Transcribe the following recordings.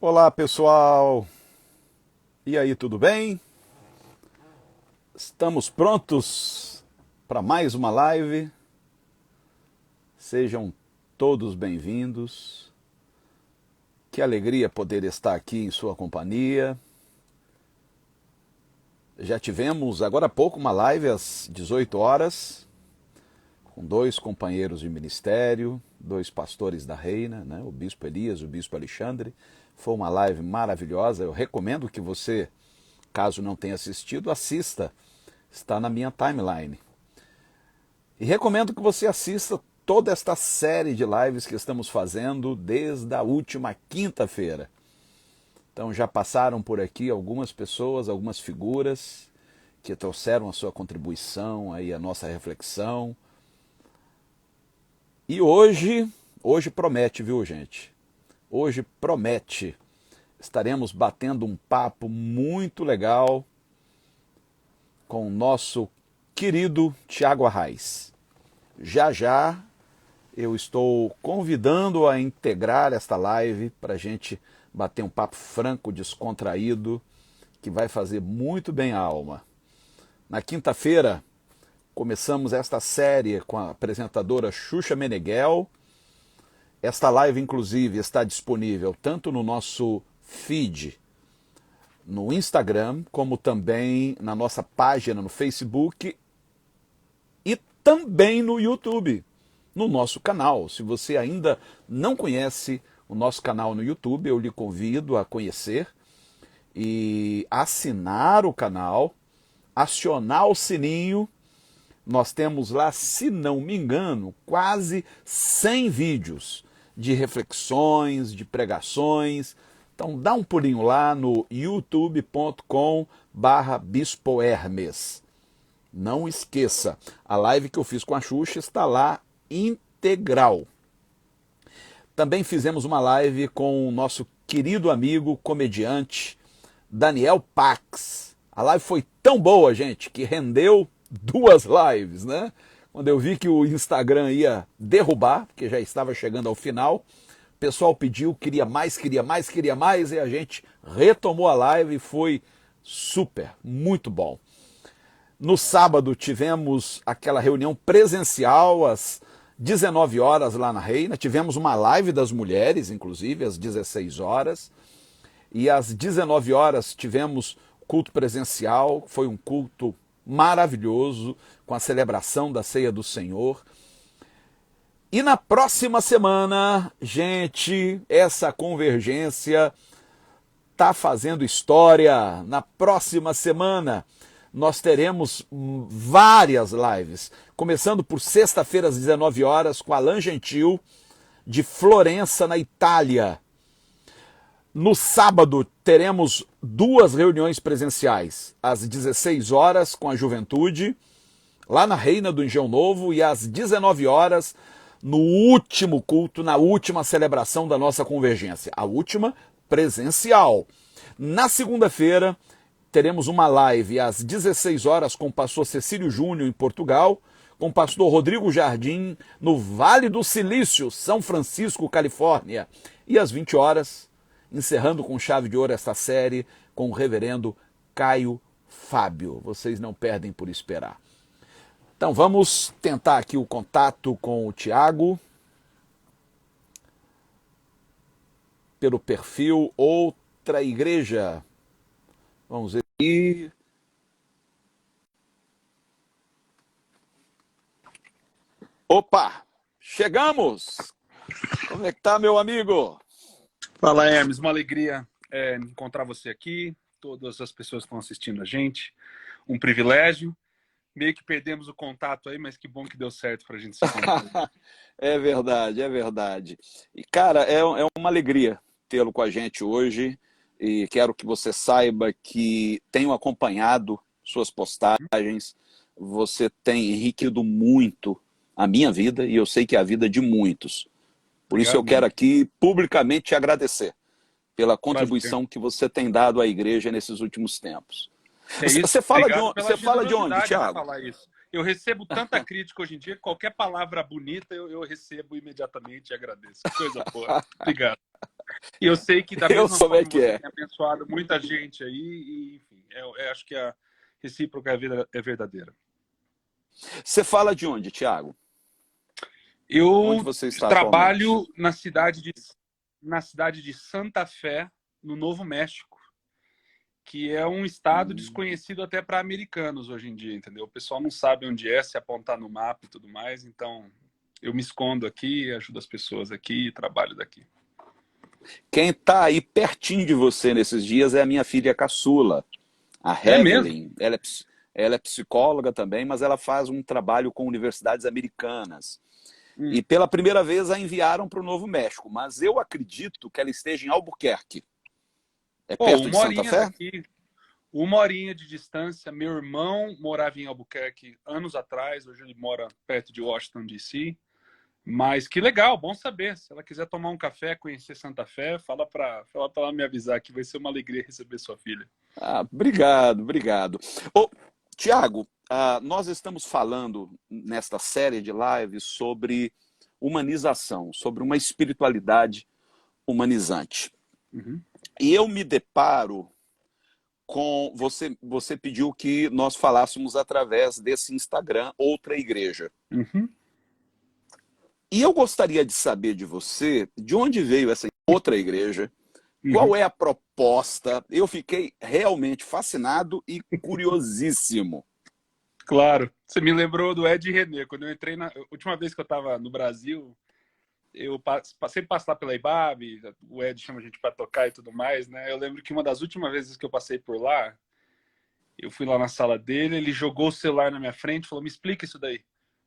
Olá, pessoal. E aí, tudo bem? Estamos prontos para mais uma live. Sejam todos bem-vindos. Que alegria poder estar aqui em sua companhia. Já tivemos agora há pouco uma live às 18 horas com dois companheiros de ministério, dois pastores da Reina, né? O Bispo Elias e o Bispo Alexandre. Foi uma live maravilhosa. Eu recomendo que você, caso não tenha assistido, assista. Está na minha timeline. E recomendo que você assista toda esta série de lives que estamos fazendo desde a última quinta-feira. Então já passaram por aqui algumas pessoas, algumas figuras que trouxeram a sua contribuição aí à nossa reflexão. E hoje promete, viu, gente? Hoje promete. Estaremos batendo um papo muito legal com o nosso querido Tiago Arraes. Já já eu estou convidando a integrar esta live para a gente bater um papo franco, descontraído, que vai fazer muito bem à alma. Na quinta-feira começamos esta série com a apresentadora Xuxa Meneghel. Esta live, inclusive, está disponível tanto no nosso feed, no Instagram, como também na nossa página no Facebook e também no YouTube, no nosso canal. Se você ainda não conhece o nosso canal no YouTube, eu lhe convido a conhecer e assinar o canal, acionar o sininho. Nós temos lá, se não me engano, quase 100 vídeos de reflexões, de pregações. Então dá um pulinho lá no youtube.com/Bispo Hermes. Não esqueça, a live que eu fiz com a Xuxa está lá integral. Também fizemos uma live com o nosso querido amigo comediante Daniel Pax. A live foi tão boa, gente, que rendeu 2 lives, né? Quando eu vi que o Instagram ia derrubar, porque já estava chegando ao final, o pessoal pediu, queria mais, e a gente retomou a live e foi super, muito bom. No sábado tivemos aquela reunião presencial às 19 horas lá na Reina, tivemos uma live das mulheres, inclusive, às 16 horas, e às 19 horas tivemos culto presencial, foi um culto maravilhoso, com a celebração da Ceia do Senhor. E na próxima semana, gente, essa convergência está fazendo história. Na próxima semana, nós teremos várias lives, começando por sexta-feira às 19 horas, com Alain Gentil, de Florença, na Itália. No sábado, teremos 2 reuniões presenciais, às 16 horas com a juventude, lá na Reina do Engenho Novo, e às 19 horas, no último culto, na última celebração da nossa convergência, a última presencial. Na segunda-feira, teremos uma live às 16 horas com o pastor Cecílio Júnior, em Portugal, com o pastor Rodrigo Jardim, no Vale do Silício, São Francisco, Califórnia, e às 20 horas, encerrando com chave de ouro esta série com o reverendo Caio Fábio. Vocês não perdem por esperar. Então vamos tentar aqui o contato com o Tiago pelo perfil Outra Igreja. Vamos ver aqui. Opa! Chegamos! Como é que tá, meu amigo? Fala, Hermes, uma alegria encontrar você aqui, todas as pessoas que estão assistindo a gente, um privilégio. Meio que perdemos o contato aí, mas que bom que deu certo para a gente se encontrar. É verdade, é verdade. E, cara, é uma alegria tê-lo com a gente hoje e quero que você saiba que tenho acompanhado suas postagens, você tem enriquecido muito a minha vida e eu sei que é a vida de muitos. Por isso eu Obrigado quero mesmo. aqui publicamente te agradecer pela Prazer. contribuição que você tem dado à igreja nesses últimos tempos. É isso. Você fala de Obrigado onde, pela você fala de onde, generosidade de Thiago? falar isso. Eu recebo tanta crítica hoje em dia, qualquer palavra bonita eu recebo imediatamente e agradeço. Que coisa boa. Obrigado. E eu sei que da Eu mesma sou é forma que você é. tem abençoado muita gente aí, e, enfim, eu acho que a recíproca é verdadeira. Você fala de onde, Tiago? Onde Eu você está atualmente? trabalho na cidade de Santa Fé, no Novo México, que é um estado Hum. desconhecido até para americanos hoje em dia, entendeu? O pessoal não sabe onde é, se apontar no mapa e tudo mais, então eu me escondo aqui, ajudo as pessoas aqui, trabalho daqui. Quem está aí pertinho de você nesses dias é a minha filha caçula, a É mesmo? Evelyn. Ela é psicóloga também, mas ela faz um trabalho com universidades americanas. E Hum. pela primeira vez a enviaram para o Novo México, mas eu acredito que ela esteja em Albuquerque. É Pô, perto de uma Santa horinha Fé? daqui, uma horinha de distância. Meu irmão morava em Albuquerque anos atrás, hoje ele mora perto de Washington, D.C. Mas que legal, bom saber. Se ela quiser tomar um café, conhecer Santa Fé, fala pra ela me avisar que vai ser uma alegria receber sua filha. Ah, obrigado, obrigado. Ô, Tiago, nós estamos falando nesta série de lives sobre humanização, sobre uma espiritualidade humanizante. Uhum, E eu me deparo com você pediu que nós falássemos através desse Instagram Outra Igreja. uhum, E eu gostaria de saber de você, de onde veio essa outra igreja, uhum. qual é a proposta. Eu fiquei realmente fascinado e curiosíssimo. Claro. Você me lembrou do Ed René. Quando eu entrei na última vez que eu estava no Brasil, eu passei a passar pela IBAB, o Ed chama a gente para tocar e tudo mais, né? Eu lembro que uma das últimas vezes que eu passei por lá, eu fui lá na sala dele, ele jogou o celular na minha frente e falou: me explica isso daí.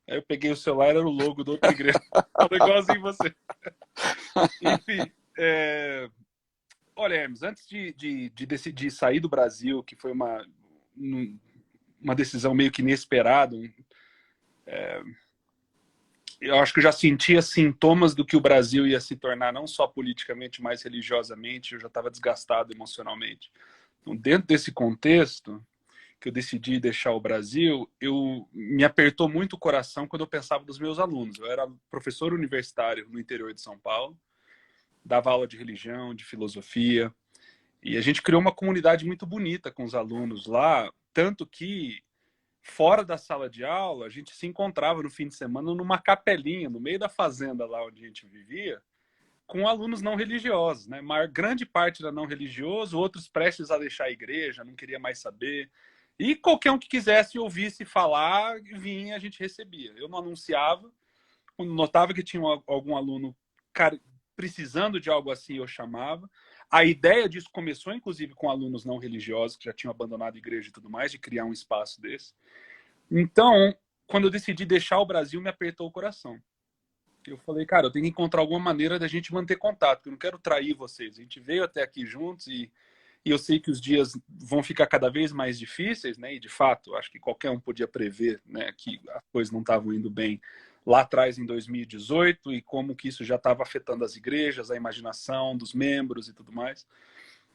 Aí eu peguei o celular, era o logo da outra igreja. Falou igualzinho você. Enfim, olha, Hermes, antes de decidir sair do Brasil, que foi uma decisão meio que inesperada, eu acho que eu já sentia sintomas do que o Brasil ia se tornar, não só politicamente, mas religiosamente. Eu já estava desgastado emocionalmente. Então, dentro desse contexto, que eu decidi deixar o Brasil, eu me apertou muito o coração quando eu pensava nos meus alunos. Eu era professor universitário no interior de São Paulo, dava aula de religião, de filosofia, e a gente criou uma comunidade muito bonita com os alunos lá, tanto que fora da sala de aula, a gente se encontrava no fim de semana numa capelinha, no meio da fazenda lá onde a gente vivia, com alunos não religiosos, né? Uma grande parte era não religioso, outros prestes a deixar a igreja, não queria mais saber. E qualquer um que quisesse ouvisse falar, vinha, a gente recebia. Eu não anunciava, quando notava que tinha algum aluno precisando de algo assim, eu chamava. A ideia disso começou, inclusive, com alunos não religiosos que já tinham abandonado a igreja e tudo mais, de criar um espaço desse. Então, quando eu decidi deixar o Brasil, me apertou o coração. Eu falei, cara, eu tenho que encontrar alguma maneira da gente manter contato, porque eu não quero trair vocês. A gente veio até aqui juntos e eu sei que os dias vão ficar cada vez mais difíceis, né? E de fato, acho que qualquer um podia prever, né, que as coisas não estavam indo bem lá atrás em 2018 e como que isso já estava afetando as igrejas, a imaginação dos membros e tudo mais.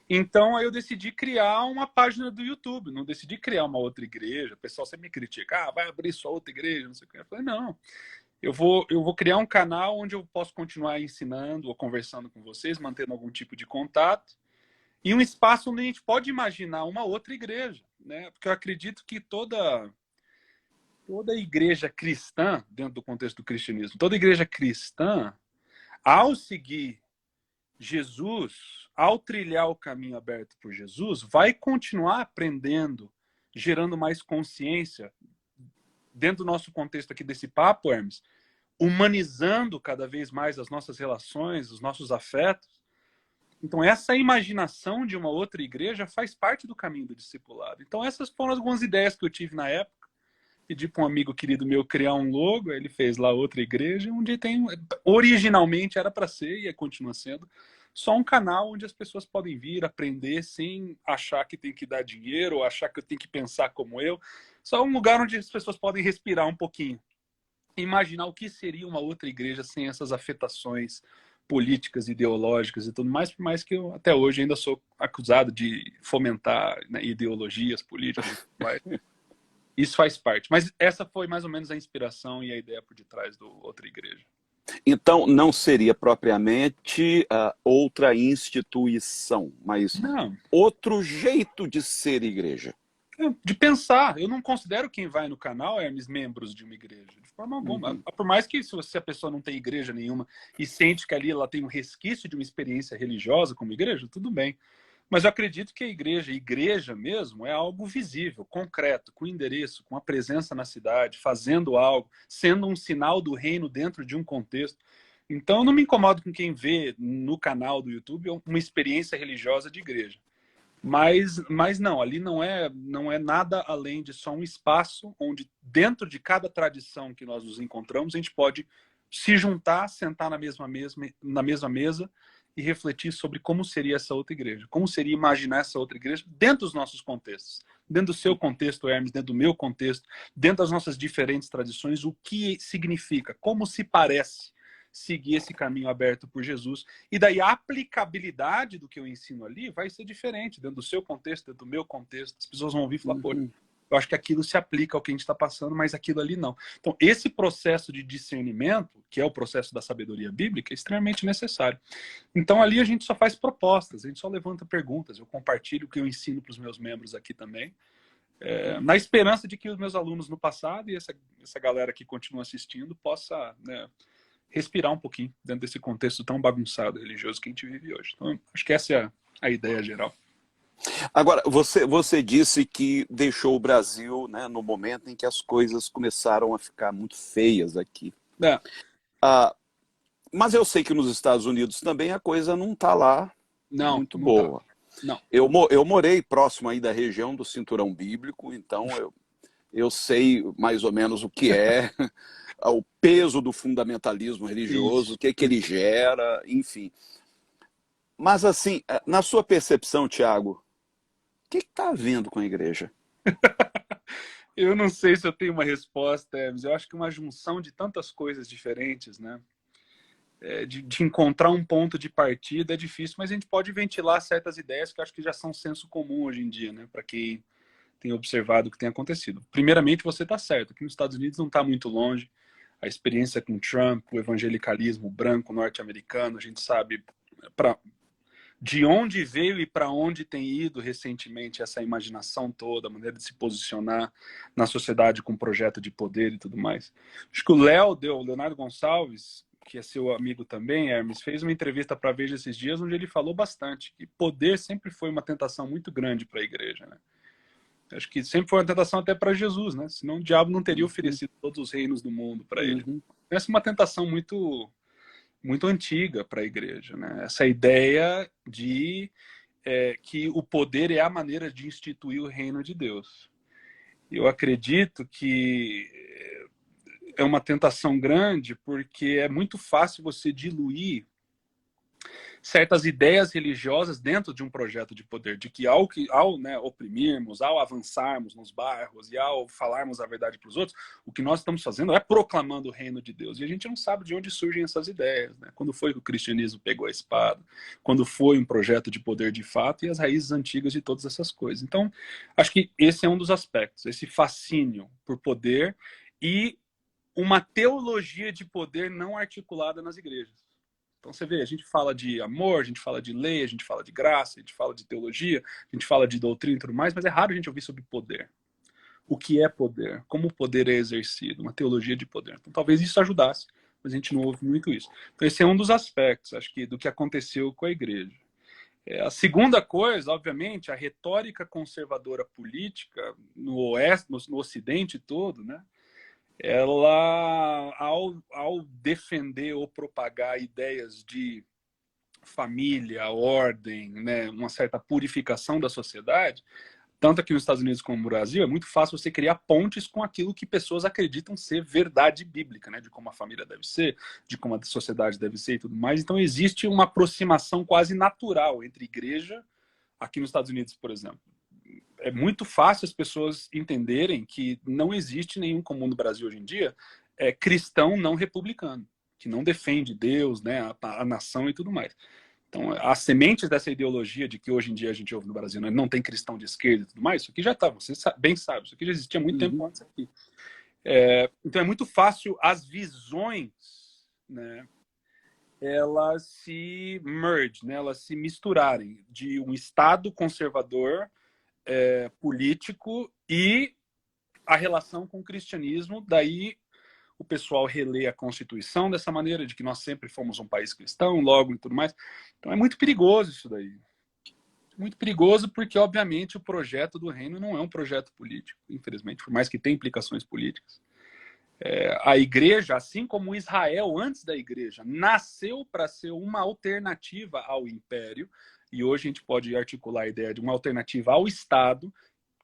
Então aí eu decidi criar uma página do YouTube, não decidi criar uma outra igreja. O pessoal sempre me critica, vai abrir sua outra igreja, não sei o que. Eu falei, não, eu vou criar um canal onde eu posso continuar ensinando ou conversando com vocês, mantendo algum tipo de contato, e um espaço onde a gente pode imaginar uma outra igreja, né? Porque eu acredito que toda igreja cristã, dentro do contexto do cristianismo, toda igreja cristã, ao seguir Jesus, ao trilhar o caminho aberto por Jesus, vai continuar aprendendo, gerando mais consciência dentro do nosso contexto aqui desse papo, Hermes, humanizando cada vez mais as nossas relações, os nossos afetos. Então, essa imaginação de uma outra igreja faz parte do caminho do discipulado. Então, essas foram algumas ideias que eu tive na época. Pedi para um amigo querido meu criar um logo, ele fez lá outra igreja, onde tem. Originalmente era para ser, e continua sendo, só um canal onde as pessoas podem vir, aprender, sem achar que tem que dar dinheiro, ou achar que eu tenho que pensar como eu. Só um lugar onde as pessoas podem respirar um pouquinho, imaginar o que seria uma outra igreja sem essas afetações políticas, ideológicas e tudo mais, por mais que eu até hoje ainda sou acusado de fomentar, né, ideologias políticas, mas isso faz parte. Mas essa foi mais ou menos a inspiração e a ideia por detrás do Outra Igreja. Então, não seria propriamente outra instituição, mas Não, outro jeito de ser igreja. de pensar. Eu não considero quem vai no canal, Hermes, membros de uma igreja, de forma alguma. Uhum. Por mais que se a pessoa não tem igreja nenhuma e sente que ali ela tem um resquício de uma experiência religiosa como igreja, tudo bem. Mas eu acredito que a igreja mesmo, é algo visível, concreto, com endereço, com a presença na cidade, fazendo algo, sendo um sinal do reino dentro de um contexto. Então, eu não me incomodo com quem vê no canal do YouTube uma experiência religiosa de igreja. Mas não, ali não é nada além de só um espaço onde, dentro de cada tradição que nós nos encontramos, a gente pode se juntar, sentar na mesma mesa e refletir sobre como seria essa outra igreja, como seria imaginar essa outra igreja dentro dos nossos contextos, dentro do seu contexto, Hermes, dentro do meu contexto, dentro das nossas diferentes tradições, o que significa, como se parece seguir esse caminho aberto por Jesus. E daí a aplicabilidade do que eu ensino ali vai ser diferente, dentro do seu contexto, dentro do meu contexto. As pessoas vão ouvir e falar, pô, eu acho que aquilo se aplica ao que a gente está passando, mas aquilo ali não. Então, esse processo de discernimento, que é o processo da sabedoria bíblica, é extremamente necessário. Então, ali a gente só faz propostas, a gente só levanta perguntas. Eu compartilho o que eu ensino para os meus membros aqui também, na esperança de que os meus alunos no passado e essa galera que continua assistindo possa, né, respirar um pouquinho dentro desse contexto tão bagunçado religioso que a gente vive hoje. Então, acho que essa é a ideia geral. Agora, você disse que deixou o Brasil, né, no momento em que as coisas começaram a ficar muito feias aqui. É, Mas eu sei que nos Estados Unidos também a coisa não está lá não, muito não tá. boa. Não. Eu morei próximo aí da região do Cinturão Bíblico, então eu sei mais ou menos o que é o peso do fundamentalismo religioso, Isso. o que que ele gera, enfim. Mas assim, na sua percepção, Tiago, o que está havendo com a igreja? Eu não sei se eu tenho uma resposta, Hermes. Eu acho que uma junção de tantas coisas diferentes, né? De encontrar um ponto de partida é difícil, mas a gente pode ventilar certas ideias que eu acho que já são senso comum hoje em dia, né? Para quem tem observado o que tem acontecido. Primeiramente, você está certo. Aqui nos Estados Unidos não está muito longe. A experiência com Trump, o evangelicalismo branco norte-americano, a gente sabe de onde veio e para onde tem ido recentemente essa imaginação toda, a maneira de se posicionar na sociedade com um projeto de poder e tudo mais. Acho que o Leonardo Gonçalves, que é seu amigo também, Hermes, fez uma entrevista para a Veja esses dias, onde ele falou bastante que poder sempre foi uma tentação muito grande para a igreja, né? Acho que sempre foi uma tentação até para Jesus, né? Senão o diabo não teria oferecido todos os reinos do mundo para ele. Essa é uma tentação muito antiga para a igreja, né? Essa ideia de que o poder é a maneira de instituir o reino de Deus. Eu acredito que é uma tentação grande porque é muito fácil você diluir certas ideias religiosas dentro de um projeto de poder, de que ao né, oprimirmos, ao avançarmos nos bairros e ao falarmos a verdade para os outros, o que nós estamos fazendo é proclamando o reino de Deus. E a gente não sabe de onde surgem essas ideias, né? Quando foi que o cristianismo pegou a espada, quando foi um projeto de poder de fato e as raízes antigas de todas essas coisas. Então, acho que esse é um dos aspectos, esse fascínio por poder e uma teologia de poder não articulada nas igrejas. Então você vê, a gente fala de amor, a gente fala de lei, a gente fala de graça, a gente fala de teologia, a gente fala de doutrina e tudo mais, mas é raro a gente ouvir sobre poder. O que é poder? Como o poder é exercido? Uma teologia de poder. Então talvez isso ajudasse, mas a gente não ouve muito isso. Então esse é um dos aspectos, acho que, do que aconteceu com a igreja. A segunda coisa, obviamente, a retórica conservadora política no Oeste, no Ocidente todo, né? Ela, ao defender ou propagar ideias de família, ordem, né, uma certa purificação da sociedade, tanto aqui nos Estados Unidos como no Brasil, é muito fácil você criar pontes com aquilo que pessoas acreditam ser verdade bíblica, né, de como a família deve ser, de como a sociedade deve ser e tudo mais. Então existe uma aproximação quase natural entre igreja, aqui nos Estados Unidos, por exemplo. É muito fácil as pessoas entenderem que não existe nenhum, como no Brasil hoje em dia, cristão não republicano, que não defende Deus, né, a nação e tudo mais. Então, as sementes dessa ideologia de que hoje em dia a gente ouve no Brasil, né, não tem cristão de esquerda e tudo mais, isso aqui já está, você bem sabe, isso aqui já existia há muito tempo antes aqui. Então é muito fácil as visões né, elas se merge, né, elas se misturarem de um Estado conservador, político e a relação com o cristianismo. Daí o pessoal relê a Constituição dessa maneira, de que nós sempre fomos um país cristão, logo e tudo mais. Então é muito perigoso isso daí. Muito perigoso porque, obviamente, o projeto do reino não é um projeto político, infelizmente, por mais que tenha implicações políticas. A igreja, assim como Israel antes da igreja, nasceu para ser uma alternativa ao império, e hoje a gente pode articular a ideia de uma alternativa ao Estado,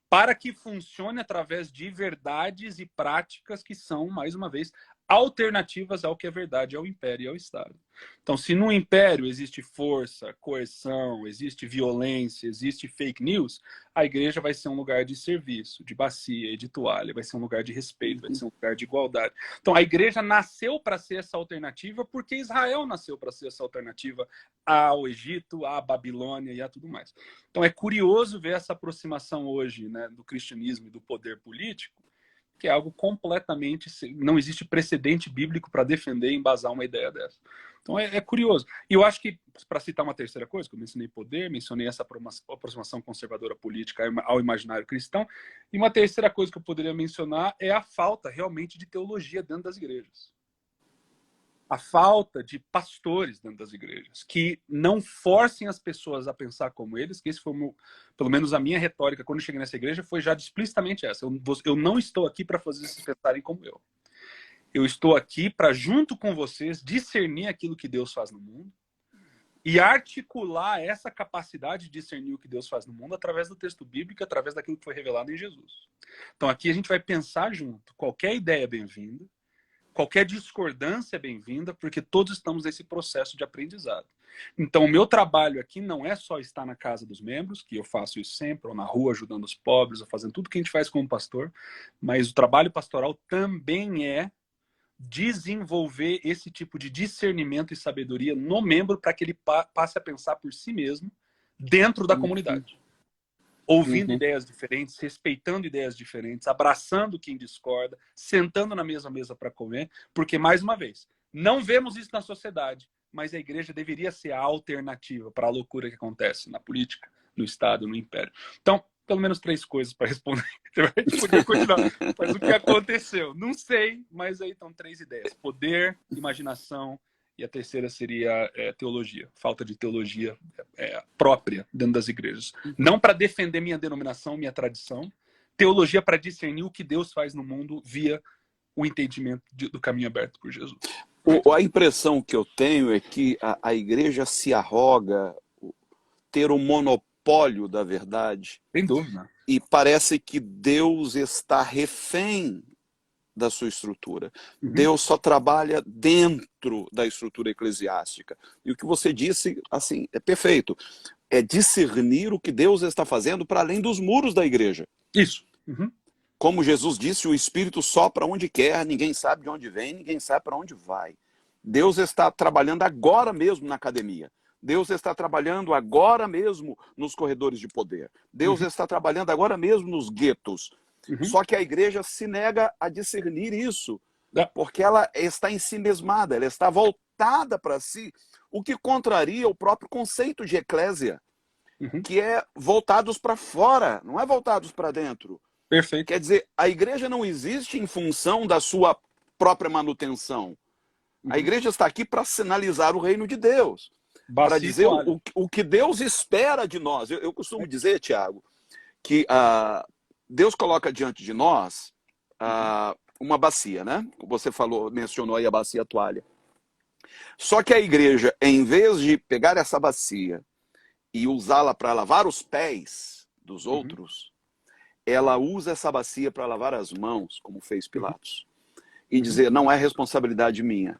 para que funcione através de verdades e práticas que são, mais uma vez, alternativas ao que é verdade, ao império e ao Estado. Então, se no império existe força, coerção, existe violência, existe fake news, a igreja vai ser um lugar de serviço, de bacia e de toalha, vai ser um lugar de respeito, vai ser um lugar de igualdade. Então, a igreja nasceu para ser essa alternativa porque Israel nasceu para ser essa alternativa ao Egito, à Babilônia e a tudo mais. Então, é curioso ver essa aproximação hoje, né, do cristianismo e do poder político, que é algo completamente... Não existe precedente bíblico para defender e embasar uma ideia dessa. Então é curioso. E eu acho que, para citar uma terceira coisa, que eu mencionei poder, mencionei essa aproximação conservadora política ao imaginário cristão, e uma terceira coisa que eu poderia mencionar é a falta realmente de teologia dentro das igrejas. A falta de pastores dentro das igrejas, que não forcem as pessoas a pensar como eles, que esse foi, pelo menos a minha retórica quando eu cheguei nessa igreja, foi já explicitamente essa. Eu não estou aqui para fazer vocês pensarem como eu. Eu estou aqui para, junto com vocês, discernir aquilo que Deus faz no mundo e articular essa capacidade de discernir o que Deus faz no mundo através do texto bíblico, através daquilo que foi revelado em Jesus. Então aqui a gente vai pensar junto. Qualquer ideia é bem-vinda, qualquer discordância é bem-vinda, porque todos estamos nesse processo de aprendizado. Então, o meu trabalho aqui não é só estar na casa dos membros, que eu faço isso sempre, ou na rua ajudando os pobres, ou fazendo tudo que a gente faz como pastor, mas o trabalho pastoral também é desenvolver esse tipo de discernimento e sabedoria no membro para que ele passe a pensar por si mesmo dentro da comunidade. Ouvindo ideias diferentes, respeitando ideias diferentes, abraçando quem discorda, sentando na mesma mesa para comer, porque, mais uma vez, não vemos isso na sociedade, mas a igreja deveria ser a alternativa para a loucura que acontece na política, no Estado, no império. Então, pelo menos 3 coisas para responder. A gente podia continuar, mas o que aconteceu? Não sei, mas aí estão 3 ideias. Poder, imaginação, e a terceira seria teologia. Falta de teologia própria dentro das igrejas. Não para defender minha denominação, minha tradição. Teologia para discernir o que Deus faz no mundo via o entendimento do caminho aberto por Jesus. A impressão que eu tenho é que a igreja se arroga ter o monopólio da verdade. Sem dúvida. E parece que Deus está refém da sua estrutura. Deus só trabalha dentro da estrutura eclesiástica. E o que você disse, assim, é perfeito. É discernir o que Deus está fazendo para além dos muros da igreja. Isso. Como Jesus disse, o Espírito sopra onde quer, ninguém sabe de onde vem, ninguém sabe para onde vai. Deus está trabalhando agora mesmo na academia. Deus está trabalhando agora mesmo nos corredores de poder. Deus está trabalhando agora mesmo nos guetos. Só que a igreja se nega a discernir isso, porque ela está ensimesmada, ela está voltada para si, o que contraria o próprio conceito de eclésia, que é voltados para fora, não é voltados para dentro. Perfeito. Quer dizer, a igreja não existe em função da sua própria manutenção. A igreja está aqui para sinalizar o reino de Deus, para dizer o que Deus espera de nós. Eu costumo dizer, Tiago, que Deus coloca diante de nós uma bacia, né? Você mencionou aí a bacia toalha. Só que a igreja, em vez de pegar essa bacia e usá-la para lavar os pés dos outros, ela usa essa bacia para lavar as mãos, como fez Pilatos. E dizer, não é responsabilidade minha.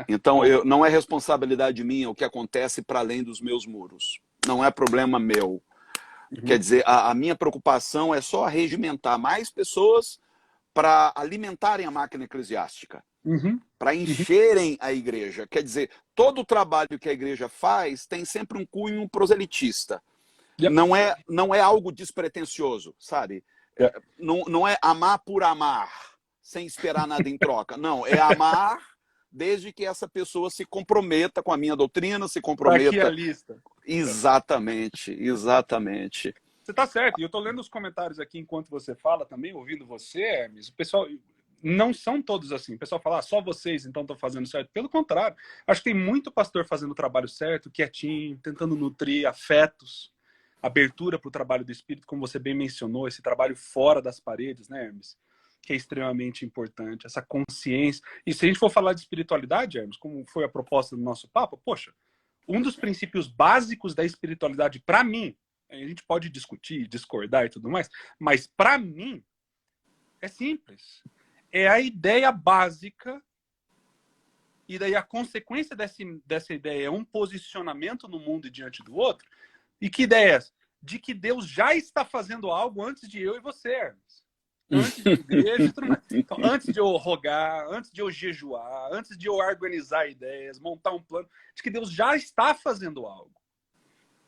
Então, não é responsabilidade minha o que acontece para além dos meus muros. Não é problema meu. Quer dizer, a minha preocupação é só regimentar mais pessoas para alimentarem a máquina eclesiástica, para encherem a igreja. Quer dizer, todo o trabalho que a igreja faz tem sempre um cunho proselitista. Não é algo despretensioso, sabe? Não é amar por amar, sem esperar nada em troca. Não, é amar desde que essa pessoa se comprometa com a minha doutrina, se Tá aqui a comprometa. lista. Exatamente, exatamente. Você tá certo. E eu tô lendo os comentários aqui enquanto você fala também, ouvindo você, Hermes. O pessoal, não são todos assim. O pessoal fala, só vocês então estão fazendo certo. Pelo contrário, acho que tem muito pastor fazendo o trabalho certo, quietinho, tentando nutrir afetos, abertura para o trabalho do Espírito, como você bem mencionou, esse trabalho fora das paredes, né, Hermes? Que é extremamente importante, essa consciência. E se a gente for falar de espiritualidade, Hermes, como foi a proposta do nosso papo, poxa, um dos princípios básicos da espiritualidade, para mim, a gente pode discutir, discordar e tudo mais, mas para mim é simples. É a ideia básica e daí a consequência dessa ideia é um posicionamento no mundo e diante do outro. E que ideia é essa? De que Deus já está fazendo algo antes de eu e você, Hermes. Antes de igreja e tudo mais. Então, antes de eu rogar, antes de eu jejuar, antes de eu organizar ideias, montar um plano, de que Deus já está fazendo algo.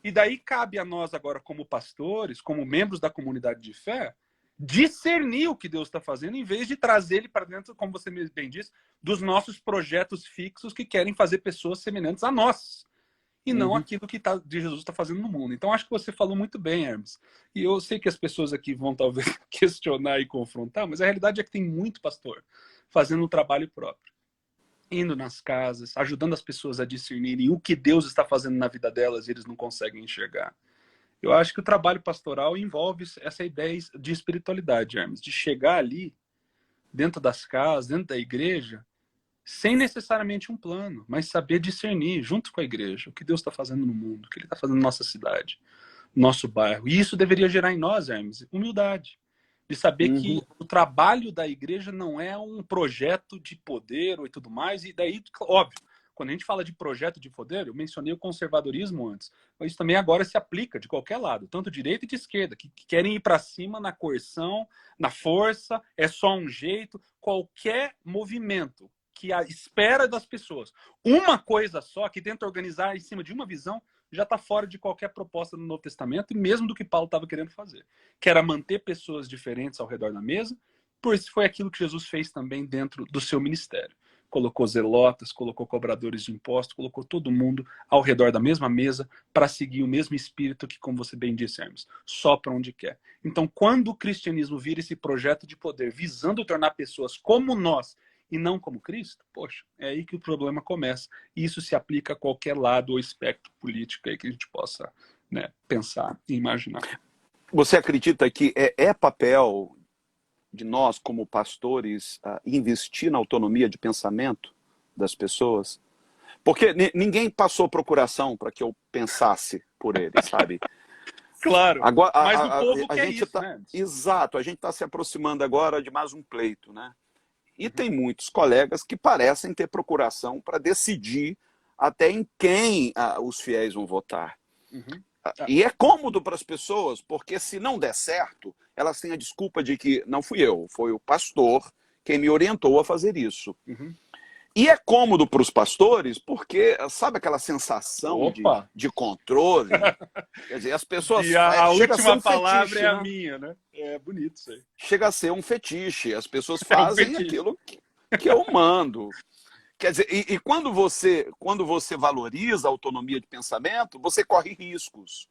E daí cabe a nós agora, como pastores, como membros da comunidade de fé, discernir o que Deus está fazendo, em vez de trazer ele para dentro, como você bem disse, dos nossos projetos fixos que querem fazer pessoas semelhantes a nós. E não aquilo que Jesus está fazendo no mundo. Então, acho que você falou muito bem, Hermes. E eu sei que as pessoas aqui vão talvez questionar e confrontar, mas a realidade é que tem muito pastor fazendo um trabalho próprio. Indo nas casas, ajudando as pessoas a discernirem o que Deus está fazendo na vida delas e eles não conseguem enxergar. Eu acho que o trabalho pastoral envolve essa ideia de espiritualidade, Hermes, de chegar ali, dentro das casas, dentro da igreja, sem necessariamente um plano, mas saber discernir, junto com a igreja, o que Deus está fazendo no mundo, o que Ele está fazendo na nossa cidade, no nosso bairro. E isso deveria gerar em nós, Hermes, humildade. De saber que o trabalho da igreja não é um projeto de poder e tudo mais. E daí, óbvio, quando a gente fala de projeto de poder, eu mencionei o conservadorismo antes. Mas isso também agora se aplica de qualquer lado, tanto direita e de esquerda, que querem ir para cima na coerção, na força, é só um jeito. Qualquer movimento que a espera das pessoas, uma coisa só, que tenta organizar em cima de uma visão, já está fora de qualquer proposta do Novo Testamento, e mesmo do que Paulo estava querendo fazer, que era manter pessoas diferentes ao redor da mesa, pois foi aquilo que Jesus fez também dentro do seu ministério. Colocou zelotas, colocou cobradores de impostos, colocou todo mundo ao redor da mesma mesa para seguir o mesmo espírito que, como você bem disse, Hermes, sopra onde quer. Então, quando o cristianismo vira esse projeto de poder visando tornar pessoas como nós e não como Cristo, poxa, é aí que o problema começa. E isso se aplica a qualquer lado ou espectro político aí que a gente possa, né, pensar e imaginar. Você acredita que é papel de nós, como pastores, investir na autonomia de pensamento das pessoas? Porque ninguém passou procuração para que eu pensasse por ele, sabe? Claro, Agora, mas o povo a quer gente isso, né? Exato, a gente está se aproximando agora de mais um pleito, né? E tem muitos colegas que parecem ter procuração para decidir até em quem os fiéis vão votar. E é cômodo para as pessoas, porque se não der certo, elas têm a desculpa de que não fui eu, foi o pastor quem me orientou a fazer isso. E é cômodo para os pastores, porque sabe aquela sensação de controle? Quer dizer, as pessoas... E a última palavra fetiche, é a né? minha, né? É bonito isso aí. Chega a ser um fetiche. As pessoas fazem aquilo que eu mando. Quer dizer, e quando você valoriza a autonomia de pensamento, você corre riscos.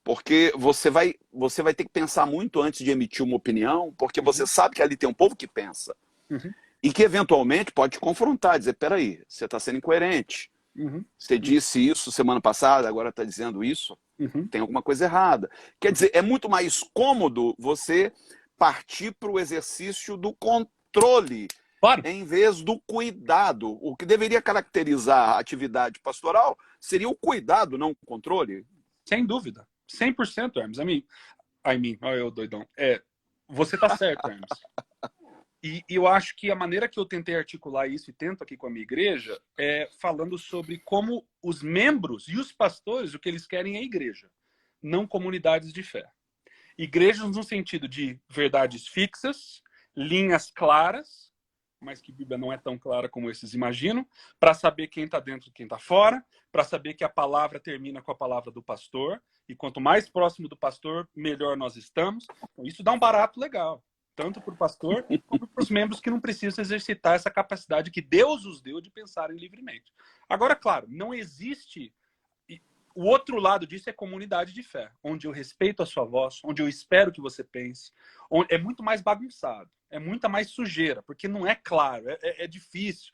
Porque você vai ter que pensar muito antes de emitir uma opinião, porque você sabe que ali tem um povo que pensa. E que eventualmente pode te confrontar, dizer, peraí, você está sendo incoerente. Você disse isso semana passada, agora está dizendo isso. Tem alguma coisa errada. Quer dizer, é muito mais cômodo você partir para o exercício do controle, claro, em vez do cuidado. O que deveria caracterizar a atividade pastoral seria o cuidado, não o controle. sem dúvida. 100%, Hermes. Olha eu doidão. Você está certo, Hermes. E eu acho que a maneira que eu tentei articular isso e tento aqui com a minha igreja é falando sobre como os membros e os pastores, o que eles querem é igreja, não comunidades de fé. Igrejas no sentido de verdades fixas, linhas claras, mas que a Bíblia não é tão clara como esses imaginam, para saber quem está dentro e quem está fora, para saber que a palavra termina com a palavra do pastor, e quanto mais próximo do pastor, melhor nós estamos. Então, isso dá um barato legal. tanto para o pastor como para os membros que não precisam exercitar essa capacidade que Deus os deu de pensarem livremente. Agora, claro, não existe... O outro lado disso é comunidade de fé, onde eu respeito a sua voz, onde eu espero que você pense. É muito mais bagunçado, é muita mais sujeira, porque não é claro, é difícil.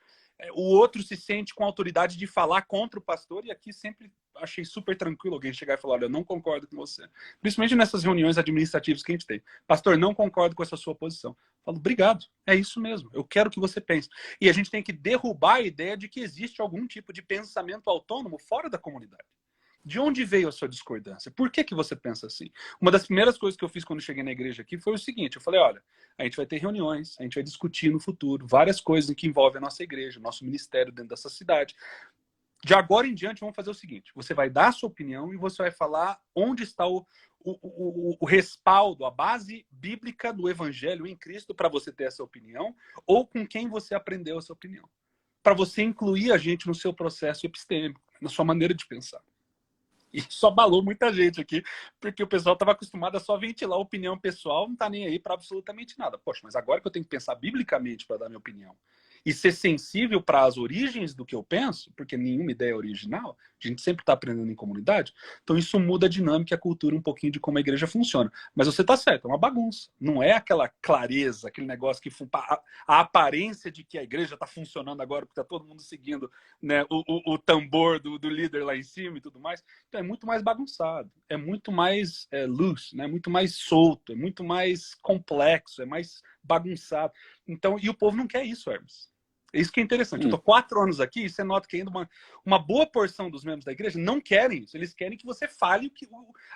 O outro se sente com autoridade de falar contra o pastor, e aqui sempre achei super tranquilo alguém chegar e falar: olha, eu não concordo com você. Principalmente nessas reuniões administrativas que a gente tem. Pastor, não concordo com essa sua posição. Eu falo: obrigado, é isso mesmo, eu quero que você pense. E a gente tem que derrubar a ideia de que existe algum tipo de pensamento autônomo fora da comunidade. De onde veio a sua discordância? Por que você pensa assim? Uma das primeiras coisas que eu fiz quando cheguei na igreja aqui foi o seguinte: eu falei, olha, a gente vai ter reuniões, a gente vai discutir no futuro várias coisas que envolvem a nossa igreja, o nosso ministério dentro dessa cidade. De agora em diante, vamos fazer o seguinte: você vai dar a sua opinião e você vai falar onde está o respaldo, a base bíblica do evangelho em Cristo para você ter essa opinião, ou com quem você aprendeu essa opinião. Para você incluir a gente no seu processo epistêmico, na sua maneira de pensar. E isso abalou muita gente aqui, porque o pessoal estava acostumado a só ventilar a opinião pessoal, não está nem aí para absolutamente nada. Poxa, mas agora que eu tenho que pensar biblicamente para dar minha opinião e ser sensível para as origens do que eu penso, porque nenhuma ideia é original, a gente sempre está aprendendo em comunidade, então isso muda a dinâmica e a cultura um pouquinho de como a igreja funciona. Mas você está certo, é uma bagunça. Não é aquela clareza, aquele negócio que a aparência de que a igreja está funcionando agora, porque está todo mundo seguindo, né, o tambor do líder lá em cima e tudo mais. Então é muito mais bagunçado, é muito mais loose, né, muito mais solto, é muito mais complexo, é mais bagunçado. Então, e o povo não quer isso, Hermes. É isso que é interessante. Eu estou 4 anos aqui e você nota que ainda uma boa porção dos membros da igreja não querem isso. Eles querem que você fale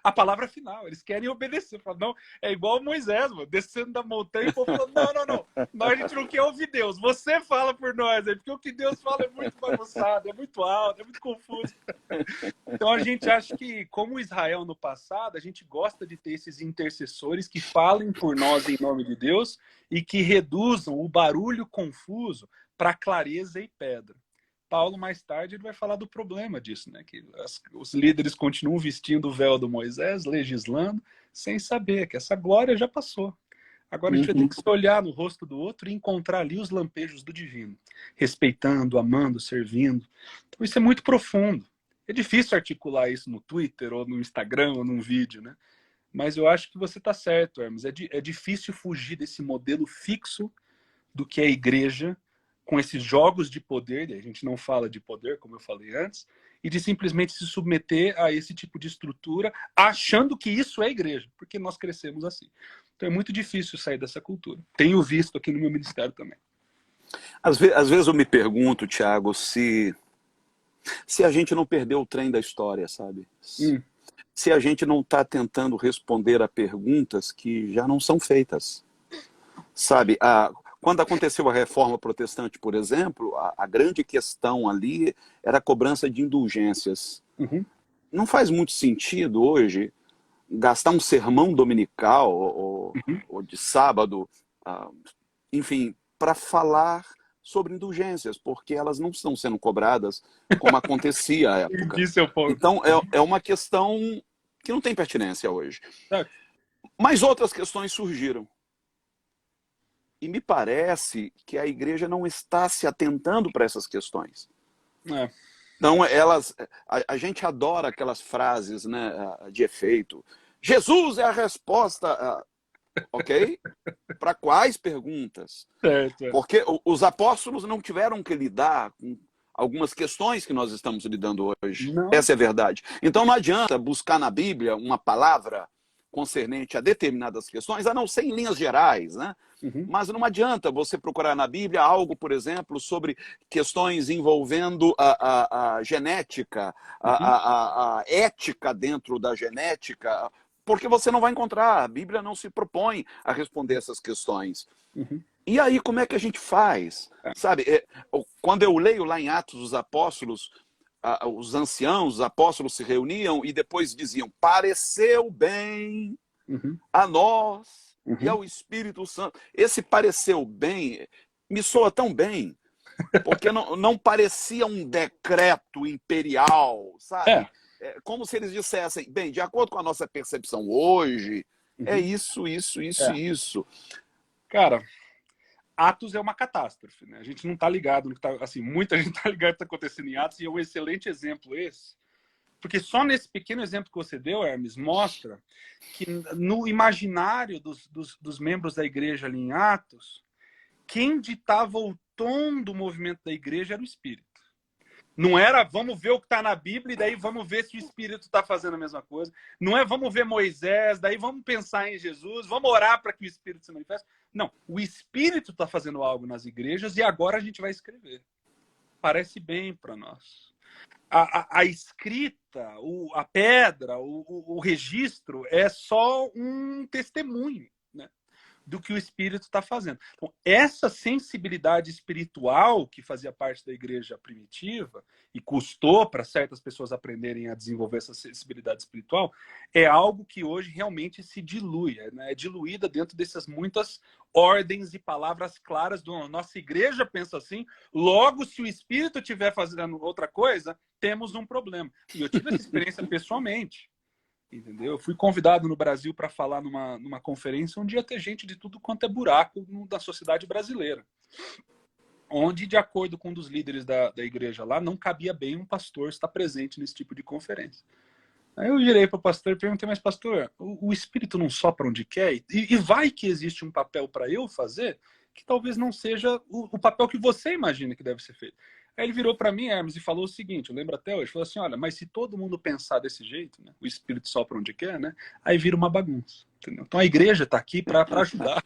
a palavra final. Eles querem obedecer. Falam, não, é igual Moisés, mano, descendo da montanha e o povo falando: não. Nós, a gente não quer ouvir Deus. Você fala por nós, porque o que Deus fala é muito bagunçado, é muito alto, é muito confuso. Então a gente acha que, como Israel no passado, a gente gosta de ter esses intercessores que falem por nós em nome de Deus e que reduzam o barulho confuso para clareza e pedra. Paulo, mais tarde, ele vai falar do problema disso, né? Que os líderes continuam vestindo o véu do Moisés, legislando, sem saber que essa glória já passou. Agora a gente vai ter que se olhar no rosto do outro e encontrar ali os lampejos do divino, respeitando, amando, servindo. Então isso é muito profundo. É difícil articular isso no Twitter, ou no Instagram, ou num vídeo, né? Mas eu acho que você está certo, Hermes. É difícil fugir desse modelo fixo do que é a igreja, com esses jogos de poder, e a gente não fala de poder, como eu falei antes, e de simplesmente se submeter a esse tipo de estrutura, achando que isso é igreja, porque nós crescemos assim. Então é muito difícil sair dessa cultura. Tenho visto aqui no meu ministério também. Às vezes eu me pergunto, Thiago, se a gente não perdeu o trem da história, sabe? Se a gente não está tentando responder a perguntas que já não são feitas. Sabe, quando aconteceu a reforma protestante, por exemplo, a grande questão ali era a cobrança de indulgências. Não faz muito sentido hoje gastar um sermão dominical ou de sábado, enfim, para falar sobre indulgências, porque elas não estão sendo cobradas como acontecia à época. Então, é uma questão que não tem pertinência hoje. Mas outras questões surgiram. E me parece que a igreja não está se atentando para essas questões. Então, a gente adora aquelas frases, né, de efeito. Jesus é a resposta, ok? Para quais perguntas? Porque os apóstolos não tiveram que lidar com algumas questões que nós estamos lidando hoje. Não. Essa é a verdade. Então não adianta buscar na Bíblia uma palavra concernente a determinadas questões, a não ser em linhas gerais, né? Mas não adianta você procurar na Bíblia algo, por exemplo, sobre questões envolvendo a genética, a ética dentro da genética, porque você não vai encontrar. A Bíblia não se propõe a responder essas questões. E aí, como é que a gente faz? Sabe, quando eu leio lá em Atos dos Apóstolos, os anciãos, os apóstolos se reuniam e depois diziam: pareceu bem a nós e ao Espírito Santo. Esse pareceu bem me soa tão bem, porque não parecia um decreto imperial, sabe? Como se eles dissessem: bem, de acordo com a nossa percepção hoje, é isso. Cara, Atos é uma catástrofe, né? A gente não está ligado no que tá, assim, muita gente está ligado no que está acontecendo em Atos, e é um excelente exemplo esse, porque só nesse pequeno exemplo que você deu, Hermes, mostra que no imaginário dos membros da igreja ali em Atos, quem ditava o tom do movimento da igreja era o Espírito. Não era vamos ver o que está na Bíblia e daí vamos ver se o Espírito está fazendo a mesma coisa. Não é vamos ver Moisés, daí vamos pensar em Jesus, vamos orar para que o Espírito se manifeste. Não, o Espírito está fazendo algo nas igrejas e agora a gente vai escrever. Parece bem para nós. A escrita, a pedra, o registro é só um testemunho, né, do que o Espírito está fazendo. Então, essa sensibilidade espiritual que fazia parte da igreja primitiva e custou para certas pessoas aprenderem a desenvolver essa sensibilidade espiritual, é algo que hoje realmente se dilui, né? É diluída dentro dessas muitas ordens e palavras claras do nossa igreja pensa assim, logo se o Espírito estiver fazendo outra coisa, temos um problema. E eu tive essa experiência pessoalmente. Entendeu? Eu fui convidado no Brasil para falar numa conferência onde ia ter gente de tudo quanto é buraco da sociedade brasileira. Onde, de acordo com um dos líderes da igreja lá, não cabia bem um pastor estar presente nesse tipo de conferência. Aí eu virei para o pastor e perguntei, mas pastor, o Espírito não sopra onde quer? E vai que existe um papel para eu fazer que talvez não seja o papel que você imagina que deve ser feito. Aí ele virou para mim, Hermes, e falou o seguinte, eu lembro até hoje, falou assim, olha, mas se todo mundo pensar desse jeito, né, o Espírito sopra onde quer, né, aí vira uma bagunça. Entendeu? Então a igreja está aqui para ajudar.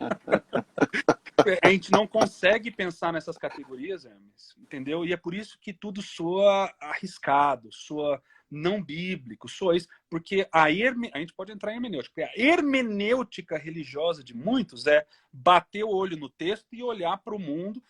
A gente não consegue pensar nessas categorias, Hermes, entendeu? E é por isso que tudo soa arriscado, soa não bíblico, soa isso, porque a gente pode entrar em hermenêutica, porque a hermenêutica religiosa de muitos é bater o olho no texto e olhar para o mundo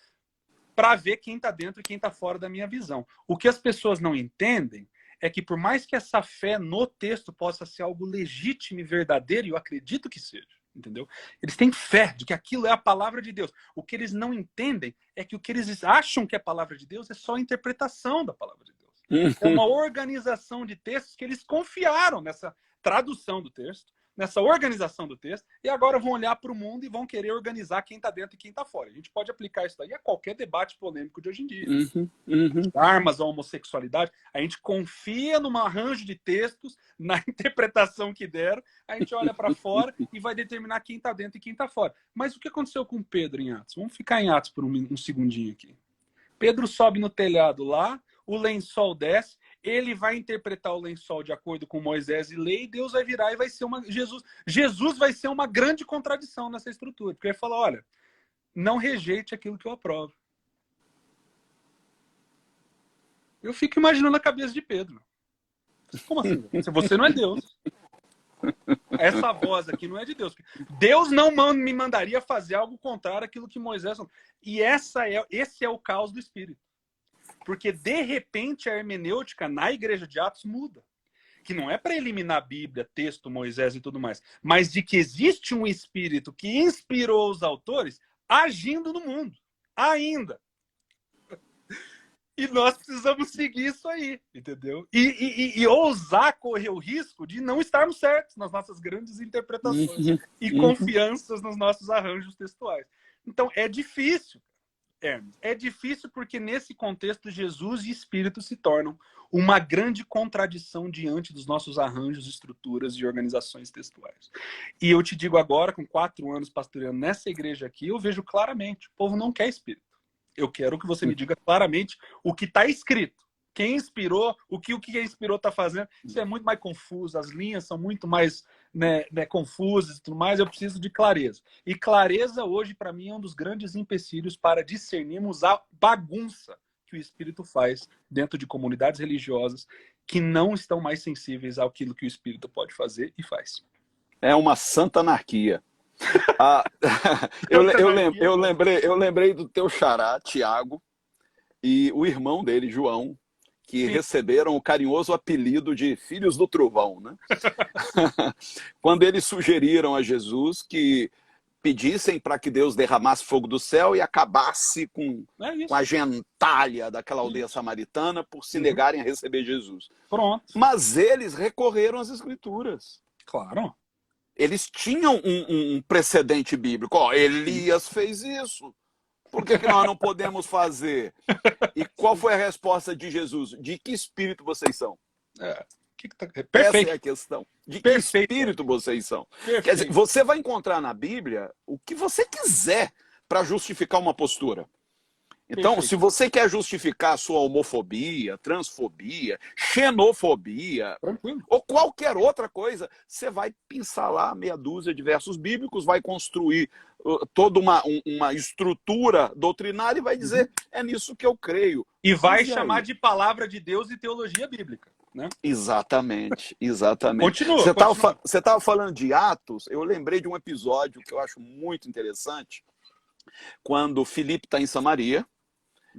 para ver quem está dentro e quem está fora da minha visão. O que as pessoas não entendem é que por mais que essa fé no texto possa ser algo legítimo e verdadeiro, e eu acredito que seja, entendeu? Eles têm fé de que aquilo é a palavra de Deus. O que eles não entendem é que o que eles acham que é a palavra de Deus é só a interpretação da palavra de Deus. É uma organização de textos que eles confiaram nessa tradução do texto, nessa organização do texto, e agora vão olhar para o mundo e vão querer organizar quem está dentro e quem está fora. A gente pode aplicar isso daí a qualquer debate polêmico de hoje em dia. Armas à homossexualidade, a gente confia num arranjo de textos, na interpretação que deram, a gente olha para fora e vai determinar quem está dentro e quem está fora. Mas o que aconteceu com Pedro em Atos? Vamos ficar em Atos por um segundinho aqui. Pedro sobe no telhado lá, o lençol desce, ele vai interpretar o lençol de acordo com Moisés e lei, e Deus vai virar e vai ser Jesus vai ser uma grande contradição nessa estrutura, porque ele fala, olha, não rejeite aquilo que eu aprovo. Eu fico imaginando a cabeça de Pedro. Como assim? Você não é Deus. Essa voz aqui não é de Deus. Deus não me mandaria fazer algo contrário àquilo que Moisés... E esse é o caos do Espírito. Porque, de repente, a hermenêutica na igreja de Atos muda. Que não é para eliminar a Bíblia, texto, Moisés e tudo mais, mas de que existe um Espírito que inspirou os autores agindo no mundo. Ainda. E nós precisamos seguir isso aí, entendeu? E ousar correr o risco de não estarmos certos nas nossas grandes interpretações e confianças nos nossos arranjos textuais. Então, é difícil. É difícil porque, nesse contexto, Jesus e Espírito se tornam uma grande contradição diante dos nossos arranjos, estruturas e organizações textuais. E eu te digo agora, com 4 anos pastoreando nessa igreja aqui, eu vejo claramente, o povo não quer Espírito. Eu quero que você me diga claramente o que está escrito. Quem inspirou, o que quem inspirou está fazendo. Isso é muito mais confuso, as linhas são muito mais confusas e tudo mais. Eu preciso de clareza. E clareza hoje, para mim, é um dos grandes empecilhos para discernirmos a bagunça que o Espírito faz dentro de comunidades religiosas que não estão mais sensíveis àquilo que o Espírito pode fazer e faz. É uma santa anarquia. Ah, eu lembrei do teu xará, Tiago, e o irmão dele, João, que receberam o carinhoso apelido de Filhos do Trovão, né? Quando eles sugeriram a Jesus que pedissem para que Deus derramasse fogo do céu e acabasse com a gentalha daquela aldeia samaritana por se negarem a receber Jesus. Pronto. Mas eles recorreram às Escrituras. Claro. Eles tinham um precedente bíblico. Ó, Elias fez isso. Por que nós não podemos fazer? E qual foi a resposta de Jesus? De que espírito vocês são? Perfeito. Essa é a questão. De que Perfeito. espírito vocês são? Perfeito. Quer dizer, você vai encontrar na Bíblia o que você quiser para justificar uma postura. Então, Perfeito. se você quer justificar a sua homofobia, transfobia, xenofobia, Tranquilo. ou qualquer outra coisa, você vai pensar lá meia dúzia de versos bíblicos, vai construir toda uma estrutura doutrinária e vai dizer, é nisso que eu creio. E vai Mas chamar aí? de palavra de Deus e teologia bíblica. Né? Exatamente, exatamente. Continua. Você estava falando de Atos, eu lembrei de um episódio que eu acho muito interessante, quando Filipe está em Samaria.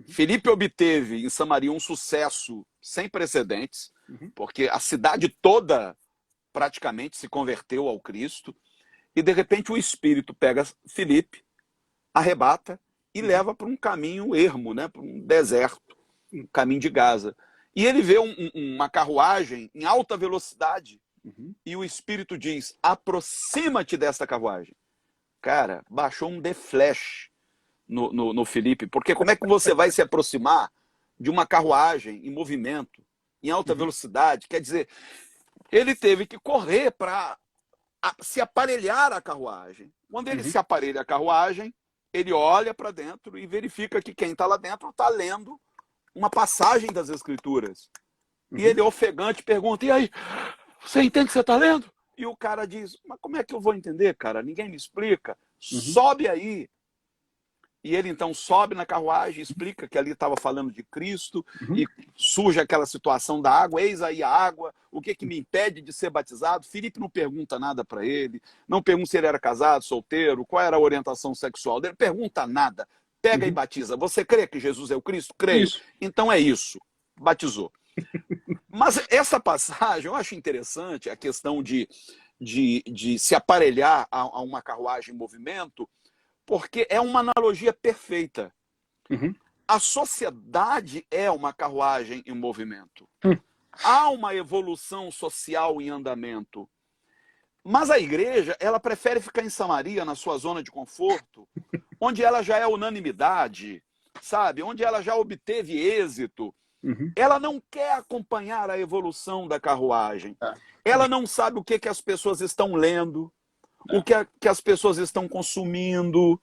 Filipe obteve em Samaria um sucesso sem precedentes, porque a cidade toda praticamente se converteu ao Cristo, e de repente o Espírito pega Filipe, arrebata e leva para um caminho ermo, né, para um deserto, um caminho de Gaza. E ele vê uma carruagem em alta velocidade, e o Espírito diz, aproxima-te desta carruagem. Cara, baixou um The Flash no Filipe, porque como é que você vai se aproximar de uma carruagem em movimento, em alta velocidade? Quer dizer, ele teve que correr para se aparelhar a carruagem. Quando ele se aparelha a carruagem, ele olha para dentro e verifica que quem está lá dentro está lendo uma passagem das Escrituras. E ele, ofegante, pergunta, e aí, você entende o que você está lendo? E o cara diz, mas como é que eu vou entender, cara? Ninguém me explica. Sobe aí. E ele então sobe na carruagem, explica que ali estava falando de Cristo, e surge aquela situação da água, eis aí a água, o que me impede de ser batizado? Filipe não pergunta nada para ele, não pergunta se ele era casado, solteiro, qual era a orientação sexual dele, pergunta nada, pega e batiza. Você crê que Jesus é o Cristo? Creio. Isso. Então é isso, batizou. Mas essa passagem, eu acho interessante, a questão de se aparelhar a uma carruagem em movimento, porque é uma analogia perfeita. A sociedade é uma carruagem em movimento. Há uma evolução social em andamento. Mas a igreja, ela prefere ficar em Samaria, na sua zona de conforto, onde ela já é unanimidade, sabe? Onde ela já obteve êxito. Ela não quer acompanhar a evolução da carruagem. Ela não sabe o que as pessoas estão lendo, o que as pessoas estão consumindo,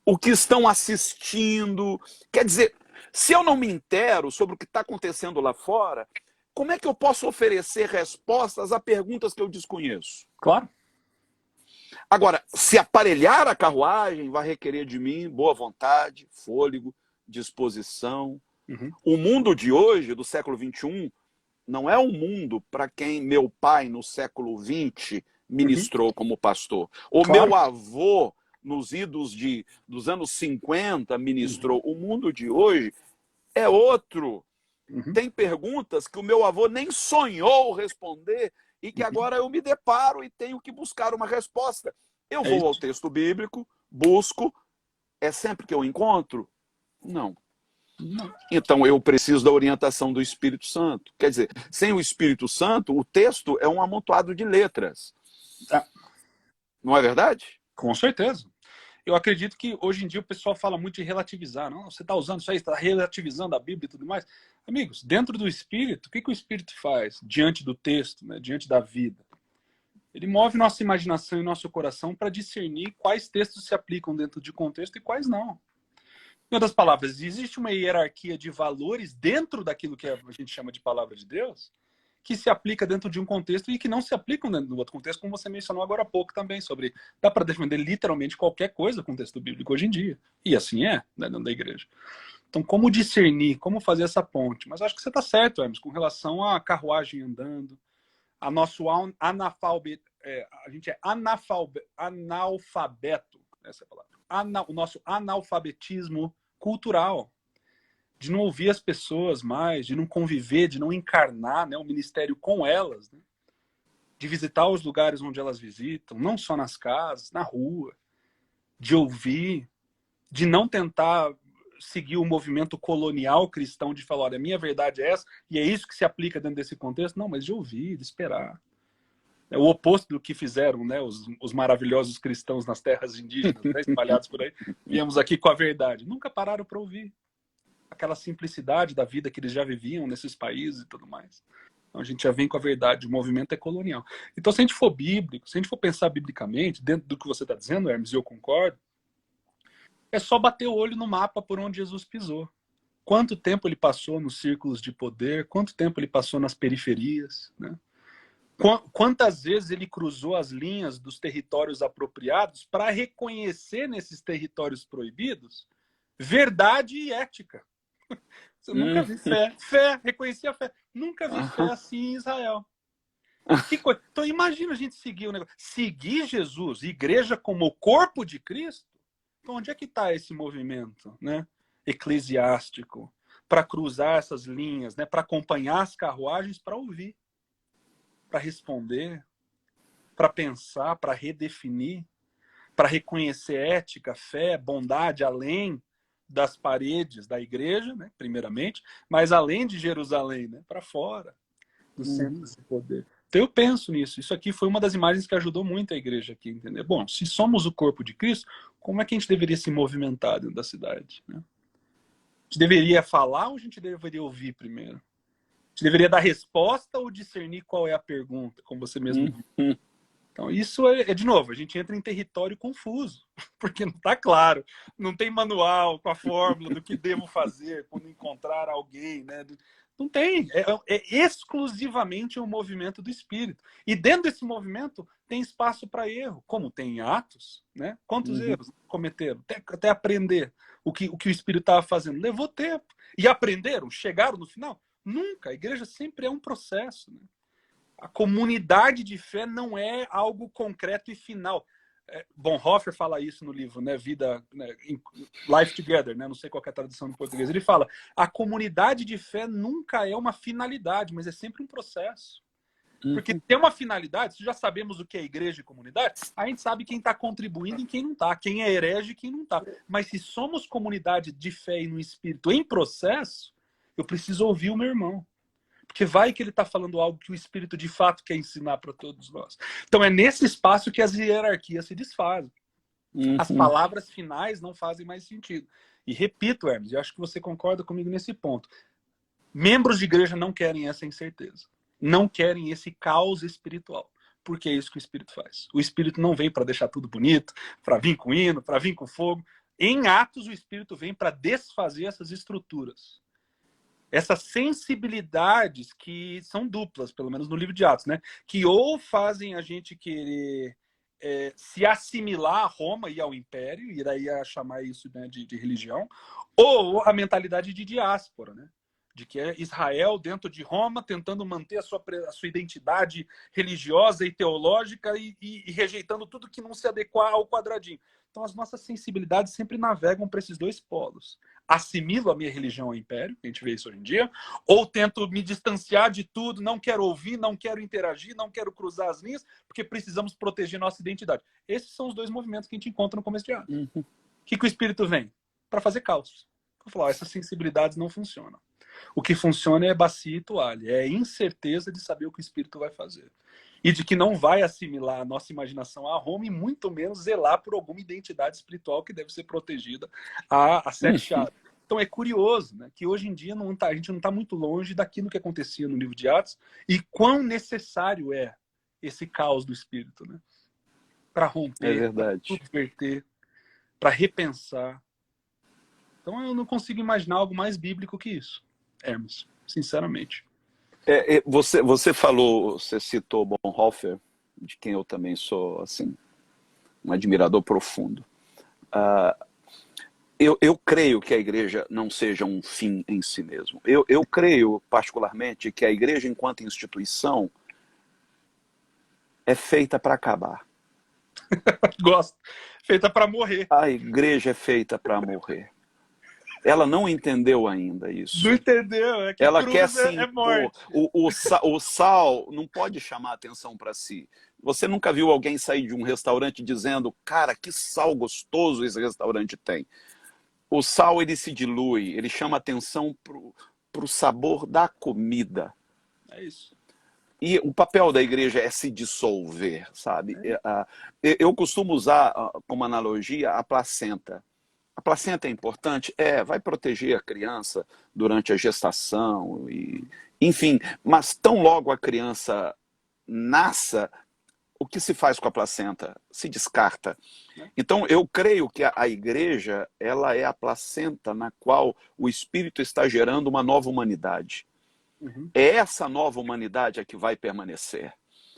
o que estão assistindo. Quer dizer, se eu não me intero sobre o que está acontecendo lá fora, como é que eu posso oferecer respostas a perguntas que eu desconheço? Claro. Agora, se aparelhar a carruagem vai requerer de mim boa vontade, fôlego, disposição. O mundo de hoje, do século XXI, não é um mundo para quem meu pai, no século XX, ministrou como pastor. Ou meu avô, nos idos dos anos 50, ministrou. O mundo de hoje é outro. Tem perguntas que o meu avô nem sonhou responder e que agora eu me deparo e tenho que buscar uma resposta. Eu vou ao texto bíblico, busco. É sempre que eu encontro? Não. Então eu preciso da orientação do Espírito Santo. Quer dizer, sem o Espírito Santo, o texto é um amontoado de letras. Não é verdade? Com certeza. Eu acredito que hoje em dia o pessoal fala muito de relativizar. Não, você está usando isso aí, está relativizando a Bíblia e tudo mais. Amigos, dentro do Espírito, o que o Espírito faz diante do texto, né, diante da vida? Ele move nossa imaginação e nosso coração para discernir quais textos se aplicam dentro de contexto e quais não. Em outras palavras, existe uma hierarquia de valores dentro daquilo que a gente chama de palavra de Deus, que se aplica dentro de um contexto e que não se aplicam dentro do outro contexto, como você mencionou agora há pouco também, sobre dá para defender literalmente qualquer coisa com o texto bíblico hoje em dia. E assim é, né, dentro da igreja. Então, como discernir, como fazer essa ponte? Mas acho que você está certo, Hermes, com relação à carruagem andando, a nosso analfabeto, a gente é analfabeto, essa é a palavra, o nosso analfabetismo cultural, de não ouvir as pessoas mais, de não conviver, de não encarnar, né, o ministério com elas, né, de visitar os lugares onde elas visitam, não só nas casas, na rua, de ouvir, de não tentar seguir o movimento colonial cristão de falar, olha, a minha verdade é essa, e é isso que se aplica dentro desse contexto. Não, mas de ouvir, de esperar. É o oposto do que fizeram, né, os maravilhosos cristãos nas terras indígenas, né, espalhados por aí. Viemos aqui com a verdade. Nunca pararam para ouvir aquela simplicidade da vida que eles já viviam nesses países e tudo mais. Então a gente já vem com a verdade, o movimento é colonial. Então se a gente for bíblico, se a gente for pensar biblicamente, dentro do que você está dizendo, Hermes, e eu concordo, é só bater o olho no mapa por onde Jesus pisou. Quanto tempo ele passou nos círculos de poder, quanto tempo ele passou nas periferias, né? Quantas vezes ele cruzou as linhas dos territórios apropriados para reconhecer nesses territórios proibidos verdade e ética. Eu nunca vi fé, reconhecia a fé. Nunca vi fé assim em Israel. Que coisa. Então imagina a gente seguir o negócio. Seguir Jesus, igreja como o corpo de Cristo. Então onde é que está esse movimento, né, eclesiástico para cruzar essas linhas, né, para acompanhar as carruagens, para ouvir, para responder, para pensar, para redefinir, para reconhecer ética, fé, bondade além das paredes da igreja, né, primeiramente, mas além de Jerusalém, né, para fora dos centros de poder. Então eu penso nisso. Isso aqui foi uma das imagens que ajudou muito a igreja aqui, entendeu? Bom, se somos o corpo de Cristo, como é que a gente deveria se movimentar dentro da cidade, né? A gente deveria falar ou a gente deveria ouvir primeiro? A gente deveria dar resposta ou discernir qual é a pergunta, como você mesmo disse? Então, isso de novo, a gente entra em território confuso, porque não está claro, não tem manual com a fórmula do que devo fazer quando encontrar alguém, né? Não tem, é exclusivamente um movimento do Espírito. E dentro desse movimento tem espaço para erro, como tem em Atos, né? Quantos erros cometeram? Até aprender o que o Espírito estava fazendo. Levou tempo. E aprenderam? Chegaram no final? Nunca. A igreja sempre é um processo, né? A comunidade de fé não é algo concreto e final. Bonhoeffer fala isso no livro, né, Vida, né, Life Together, né, não sei qual é a tradução em português. Ele fala: a comunidade de fé nunca é uma finalidade, mas é sempre um processo. Porque tem uma finalidade, se já sabemos o que é igreja e comunidade, a gente sabe quem está contribuindo e quem não está, quem é herege e quem não está. Mas se somos comunidade de fé e no espírito em processo, eu preciso ouvir o meu irmão. Porque vai que ele está falando algo que o Espírito de fato quer ensinar para todos nós. Então é nesse espaço que as hierarquias se desfazem. As palavras finais não fazem mais sentido. E repito, Hermes, eu acho que você concorda comigo nesse ponto. Membros de igreja não querem essa incerteza. Não querem esse caos espiritual. Porque é isso que o Espírito faz. O Espírito não vem para deixar tudo bonito, para vir com hino, para vir com fogo. Em Atos, o Espírito vem para desfazer essas estruturas. Essas sensibilidades que são duplas, pelo menos no livro de Atos, né? Que ou fazem a gente querer se assimilar a Roma e ao Império, e daí a chamar isso, né, de religião, ou a mentalidade de diáspora, né? De que é Israel dentro de Roma, tentando manter a sua identidade religiosa e teológica e rejeitando tudo que não se adequa ao quadradinho. Então as nossas sensibilidades sempre navegam para esses dois polos. Assimilo a minha religião ao império, a gente vê isso hoje em dia, ou tento me distanciar de tudo, não quero ouvir, não quero interagir, não quero cruzar as linhas, porque precisamos proteger nossa identidade. Esses são os dois movimentos que a gente encontra no começo de ano. O que o Espírito vem? Para fazer caos. Para falar, essas sensibilidades não funcionam. O que funciona é bacia e toalha, é a incerteza de saber o que o Espírito vai fazer. E de que não vai assimilar a nossa imaginação a Roma e muito menos zelar por alguma identidade espiritual que deve ser protegida a sete chaves. Então é curioso, né, que hoje em dia a gente não está muito longe daquilo que acontecia no livro de Atos e quão necessário é esse caos do Espírito, né? Para romper, para subverter, para repensar. Então eu não consigo imaginar algo mais bíblico que isso, Hermes, sinceramente. Você falou, você citou Bonhoeffer, de quem eu também sou assim, um admirador profundo. Eu creio que a igreja não seja um fim em si mesmo. Eu creio, particularmente, que a igreja, enquanto instituição, é feita para acabar. Gosto. Feita para morrer. A igreja é feita para morrer. Ela não entendeu ainda isso. Não entendeu, é que ela quer se impor. O sal não pode chamar atenção para si. Você nunca viu alguém sair de um restaurante dizendo: cara, que sal gostoso esse restaurante tem. O sal, ele se dilui, ele chama atenção para o sabor da comida. É isso. E o papel da igreja é se dissolver, sabe? Eu costumo usar como analogia a placenta. A placenta é importante? Vai proteger a criança durante a gestação, enfim, mas tão logo a criança nasça, o que se faz com a placenta? Se descarta. Então, eu creio que a igreja, ela é a placenta na qual o Espírito está gerando uma nova humanidade. Uhum. É essa nova humanidade a que vai permanecer.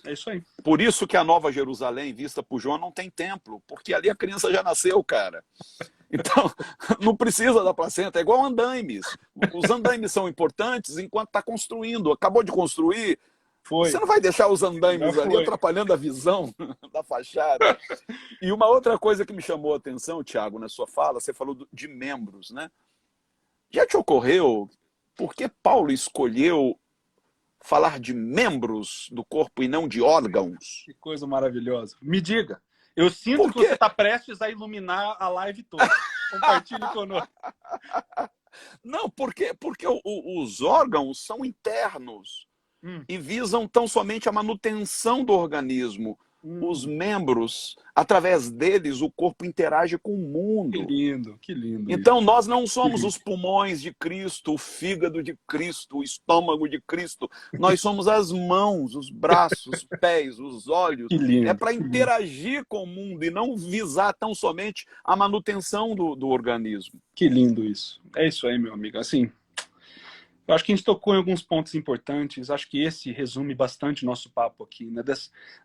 É isso aí. Por isso que a Nova Jerusalém, vista por João, não tem templo, porque ali a criança já nasceu, cara. Então, não precisa da placenta, é igual andaimes. Os andaimes são importantes enquanto está construindo. Acabou de construir, você não vai deixar os andaimes ali atrapalhando a visão da fachada. E uma outra coisa que me chamou a atenção, Tiago, na sua fala, você falou de membros, né? Já te ocorreu por que Paulo escolheu falar de membros do corpo e não de órgãos? Que coisa maravilhosa. Me diga. Eu sinto que você está prestes a iluminar a live toda. Compartilhe conosco. Não, porque os órgãos são internos e visam tão somente a manutenção do organismo. Os membros, através deles, o corpo interage com o mundo. Que lindo, que lindo. Então, nós não somos os pulmões de Cristo, o fígado de Cristo, o estômago de Cristo. Nós somos as mãos, os braços, os pés, os olhos. Que lindo, é para interagir com o mundo e não visar tão somente a manutenção do organismo. Que lindo isso. É isso aí, meu amigo. Assim, eu acho que a gente tocou em alguns pontos importantes. Acho que esse resume bastante o nosso papo aqui, né?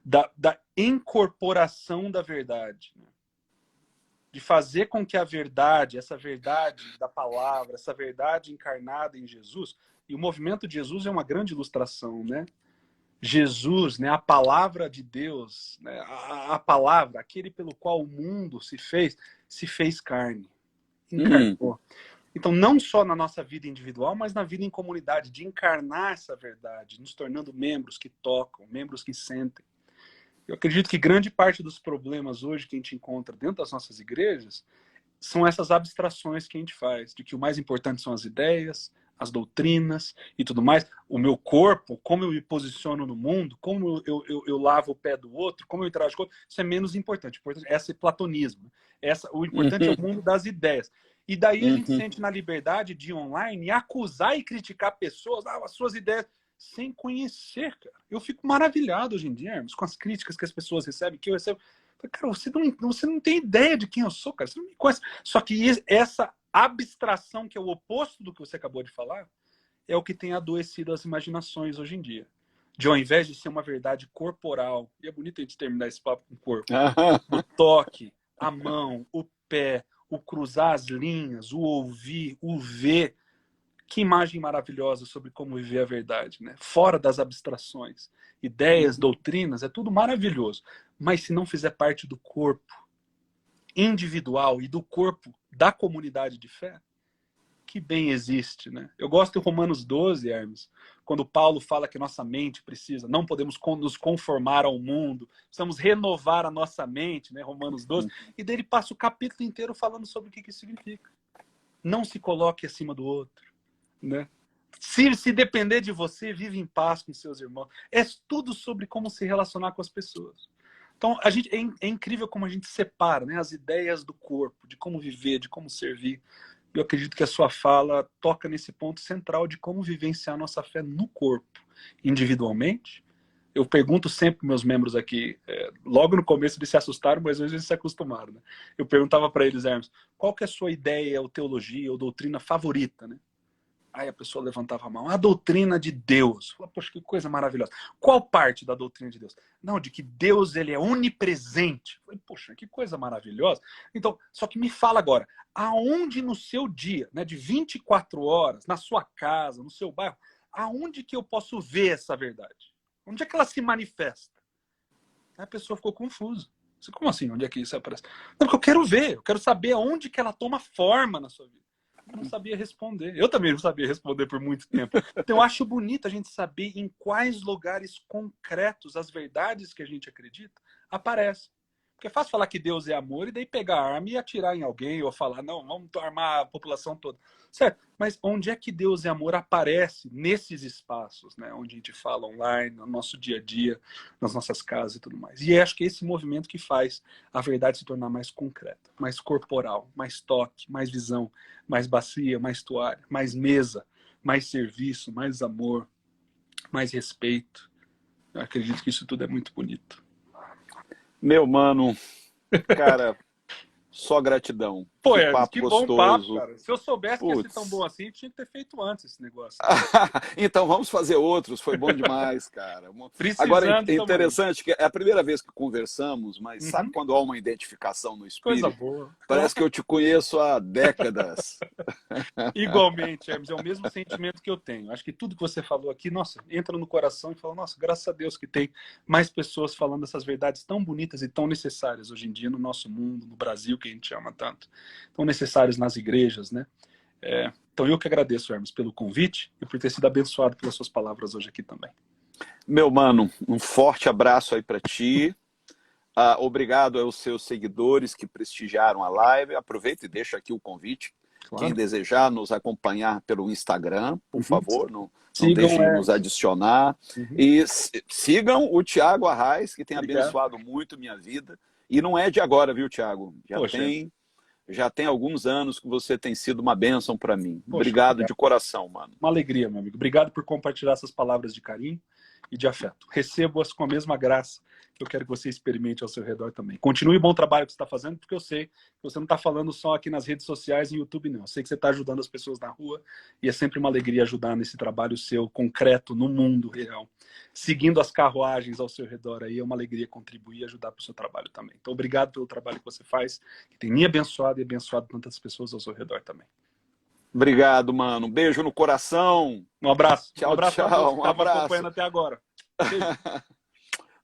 Da incorporação da verdade, né? De fazer com que a verdade, essa verdade da palavra, essa verdade encarnada em Jesus, e o movimento de Jesus é uma grande ilustração, né? Jesus, né, a palavra de Deus, né, a palavra, aquele pelo qual o mundo se fez carne, encarnou. Então, não só na nossa vida individual, mas na vida em comunidade, de encarnar essa verdade, nos tornando membros que tocam, membros que sentem. Eu acredito que grande parte dos problemas hoje que a gente encontra dentro das nossas igrejas são essas abstrações que a gente faz, de que o mais importante são as ideias, as doutrinas e tudo mais. O meu corpo, como eu me posiciono no mundo, como eu lavo o pé do outro, como eu interajo com o outro, isso é menos importante. Esse platonismo. O importante é o mundo das ideias. E daí a gente sente na liberdade de online acusar e criticar pessoas, as suas ideias, sem conhecer, cara. Eu fico maravilhado hoje em dia, Hermes, com as críticas que as pessoas recebem, que eu recebo. Cara, você não tem ideia de quem eu sou, cara. Você não me conhece. Só que essa abstração, que é o oposto do que você acabou de falar, é o que tem adoecido as imaginações hoje em dia. De ao invés de ser uma verdade corporal, e é bonito a gente terminar esse papo com o corpo, o toque, a mão, o pé, o cruzar as linhas, o ouvir, o ver. Que imagem maravilhosa sobre como viver a verdade, né? Fora das abstrações. Ideias, doutrinas, é tudo maravilhoso. Mas se não fizer parte do corpo individual e do corpo da comunidade de fé, que bem existe, né? Eu gosto de Romanos 12, Hermes, quando Paulo fala que nossa mente precisa, não podemos nos conformar ao mundo, precisamos renovar a nossa mente, né? Romanos 12, e daí ele passa o capítulo inteiro falando sobre o que isso significa. Não se coloque acima do outro, né? Se depender de você, vive em paz com seus irmãos. É tudo sobre como se relacionar com as pessoas. Então, é incrível como a gente separa, né, as ideias do corpo, de como viver, de como servir. Eu acredito que a sua fala toca nesse ponto central de como vivenciar a nossa fé no corpo, individualmente. Eu pergunto sempre para meus membros aqui, logo no começo eles se assustaram, mas hoje eles se acostumaram, né? Eu perguntava para eles, Hermes, qual que é a sua ideia, ou teologia, ou doutrina favorita, né? Aí a pessoa levantava a mão. A doutrina de Deus. Falei, poxa, que coisa maravilhosa. Qual parte da doutrina de Deus? Não, de que Deus ele é onipresente. Falei, poxa, que coisa maravilhosa. Então, só que me fala agora, aonde no seu dia, né, de 24 horas, na sua casa, no seu bairro, aonde que eu posso ver essa verdade? Onde é que ela se manifesta? Aí a pessoa ficou confusa. Como assim? Onde é que isso aparece? Não, porque eu quero ver, eu quero saber aonde que ela toma forma na sua vida. Eu não sabia responder. Eu também não sabia responder por muito tempo. Então eu acho bonito a gente saber em quais lugares concretos as verdades que a gente acredita aparecem. Porque é fácil falar que Deus é amor e daí pegar a arma e atirar em alguém, ou falar, não, vamos armar a população toda. Certo, mas onde é que Deus é amor aparece nesses espaços, né? Onde a gente fala online, no nosso dia a dia, nas nossas casas e tudo mais. E acho que é esse movimento que faz a verdade se tornar mais concreta, mais corporal, mais toque, mais visão, mais bacia, mais toalha, mais mesa, mais serviço, mais amor, mais respeito. Eu acredito que isso tudo é muito bonito. Meu mano, cara, só gratidão. Pô, Que Hermes, papo que bom papo, gostoso. cara. Se eu soubesse que ia ser tão Putz. bom assim, tinha que ter feito antes esse negócio. Então vamos fazer outros, foi bom demais, cara. Agora Precisando, é tamo aí. interessante que é a primeira vez que conversamos, mas sabe Uhum. quando há uma identificação no Coisa espírito? boa. Parece que eu te conheço há décadas. Igualmente, Hermes, é o mesmo sentimento que eu tenho. Acho que tudo que você falou aqui, nossa, entra no coração e fala, nossa, graças a Deus que tem mais pessoas falando essas verdades tão bonitas e tão necessárias hoje em dia no nosso mundo, no Brasil, que a gente ama tanto. Tão necessários nas igrejas, né? Então eu que agradeço, Hermes, pelo convite e por ter sido abençoado pelas suas palavras hoje aqui também. Meu mano, um forte abraço aí para ti. Obrigado aos seus seguidores que prestigiaram a live. Aproveita e deixa aqui o convite. Claro. Quem desejar nos acompanhar pelo Instagram, por favor, não Sigam, deixem de nos adicionar. E sigam o Thiago Arraes, que tem abençoado muito minha vida. E não é de agora, viu, Thiago? Já tem alguns anos que você tem sido uma bênção para mim. Obrigado de coração, mano. Uma alegria, meu amigo. Obrigado por compartilhar essas palavras de carinho e de afeto. Recebo-as com a mesma graça que eu quero que você experimente ao seu redor também. Continue o bom trabalho que você está fazendo, porque eu sei que você não está falando só aqui nas redes sociais e no YouTube, não. Eu sei que você está ajudando as pessoas na rua e é sempre uma alegria ajudar nesse trabalho seu concreto no mundo real. Seguindo as carruagens ao seu redor aí, é uma alegria contribuir e ajudar para o seu trabalho também. Então, obrigado pelo trabalho que você faz, que tem me abençoado e abençoado tantas pessoas ao seu redor também. Obrigado, mano. Um beijo no coração. Um abraço. Tchau, um abraço tchau. a todos que Um estavam abraço. acompanhando até agora.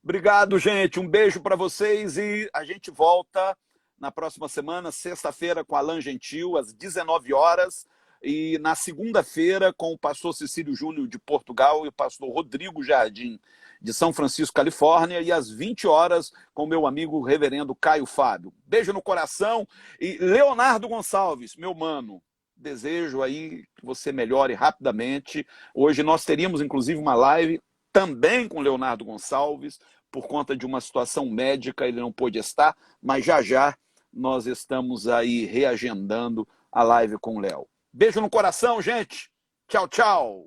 Obrigado, gente. Um beijo para vocês e a gente volta na próxima semana, sexta-feira, com Alan Gentil, às 19 horas. E na segunda-feira, com o pastor Cecílio Júnior, de Portugal, e o pastor Rodrigo Jardim, de São Francisco, Califórnia. E às 20 horas, com o meu amigo reverendo Caio Fábio. Beijo no coração. E Leonardo Gonçalves, meu mano, desejo aí que você melhore rapidamente. Hoje nós teríamos, inclusive, uma live também com Leonardo Gonçalves, por conta de uma situação médica, ele não pôde estar, mas já já nós estamos aí reagendando a live com o Léo. Beijo no coração, gente. Tchau, tchau.